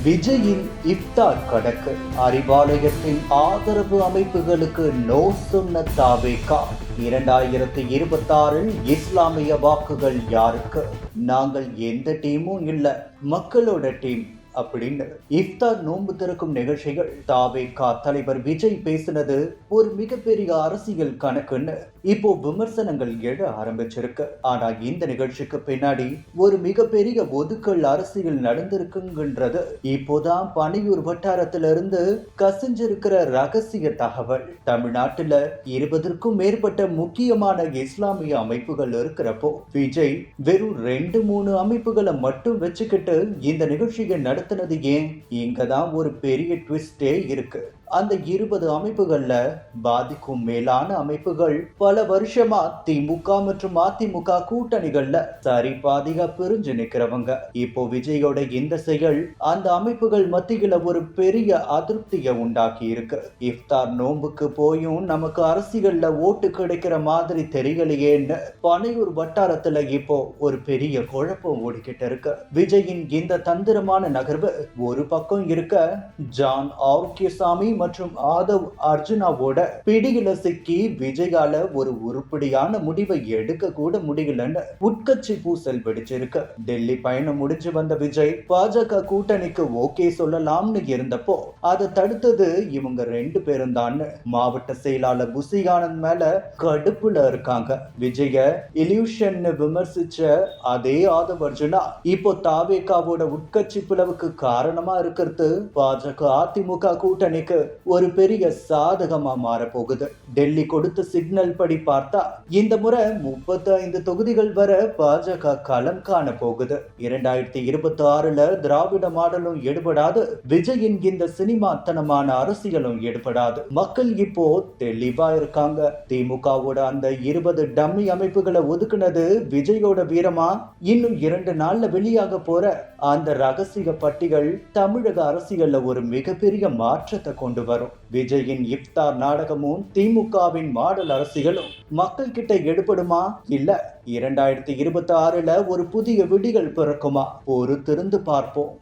விஜயின் இஃப்தார் கணக்கு அறிவாலயத்தின் ஆதரவு அமைப்புகளுக்கு நோ சொன்ன தாவேகா. 2026 இஸ்லாமிய வாக்குகள் யாருக்கு? நாங்கள் எந்த டீமும் இல்ல, மக்களோட டீம் அப்படின்னு இஃப்தார் நோன்பு திறக்கும் நிகழ்ச்சிகள் தாவேகா தலைவர் விஜய் பேசினது ஒரு மிகப்பெரிய அரசியல் கணக்குன்னு இப்போ விமர்சனங்கள் எழ ஆரம்பிச்சிருக்கு. ஆனா இந்த நிகழ்ச்சிக்கு பின்னாடி ஒரு மிகப்பெரிய ஒதுக்கல் அரசியல் நடந்திருக்குன்றது இப்போதான் பனையூர் வட்டாரத்திலிருந்து கசிஞ்சிருக்கிற ரகசிய தகவல். தமிழ்நாட்டுல 20க்கும் மேற்பட்ட முக்கியமான இஸ்லாமிய அமைப்புகள் இருக்கிறப்போ விஜய் வெறும் 2-3 அமைப்புகளை மட்டும் வச்சுக்கிட்டு இந்த நிகழ்ச்சியை நடத்தினது ஏன்? இங்கதான் ஒரு பெரிய ட்விஸ்டே இருக்கு. அந்த 20 அமைப்புகள்ல பாதிக்கும் மேலான அமைப்புகள் பல வருஷமா திமுக மற்றும் அதிமுக கூட்டணிகள்ல சரி பாதிகா பிரிஞ்சு நிக்கிறவங்க. இப்போ விஜயோட இந்த செயல் அந்த அமைப்புகள் மத்தியில ஒரு பெரிய அதிருப்தியை உண்டாக்கி இருக்கு. இஃப்தார் நோன்புக்கு போயும் நமக்கு அரசியல்ல ஓட்டு கிடைக்கிற மாதிரி தெரியலையேன்னு பனையூர் வட்டாரத்துல இப்போ ஒரு பெரிய குழப்பம் ஓடிக்கிட்டு இருக்கு. விஜயின் இந்த தந்திரமான நகர்வு ஒரு பக்கம் இருக்க, ஜான் ஆரோக்கியசாமி மற்றும் ஆதவ் அர்ஜுனாவோட பிடியில சிக்கி விஜயால ஒரு உருப்படியான முடிவை எடுக்க கூட முடியலன்னு உட்கட்சி பூசல் வெடிச்சிருக்கு. டெல்லி பயணம் முடிஞ்சு வந்த விஜய் பாஜக கூட்டணிக்கு ஓகே சொல்லலாம்னு இருந்தப்போ அதை தடுத்தது இவங்க 2 பேரும் தான். மாவட்ட செயலாளர் புசி ஆனந்த் மேல கடுப்புல இருக்காங்க. விஜய இல்யூஷன் விமர்சிச்ச அதே ஆதவ் அர்ஜுனா இப்போ தாவேகாவோட உட்கட்சி பிளவுக்கு காரணமா இருக்கிறது பாஜக அதிமுக கூட்டணிக்கு ஒரு பெரிய சாதகமா மாற போகுது. டெல்லி கொடுத்த சிக்னல் படி பார்த்தா இந்த முறை 35 தொகுதிகள் வர பாஜக களம் காண போகுது. 2026 திராவிட மாடலும் எடுபடாது, விஜயின் இந்த சினிமாத்தனமான அரசியலும் எடுபடாது. மக்கள் இப்போ தெளிவா இருக்காங்க. திமுகவோட அந்த 20 டம்மி அமைப்புகளை ஒதுக்குனது விஜயோட வீரமா? இன்னும் 2 நாள்ல வெளியாக போற அந்த ரகசிய பட்டிகள் தமிழக அரசியல்ல ஒரு மிகப்பெரிய மாற்றத்தை கொண்டு வரும். விஜயின் இஃப்தார் நாடகமும் திமுகவின் மாடல் அரசியலும் மக்கள் கிட்ட எடுபடுமா, இல்ல 2026 ஒரு புதிய விடிகள் பிறக்குமா? பொறுத்திருந்து பார்ப்போம்.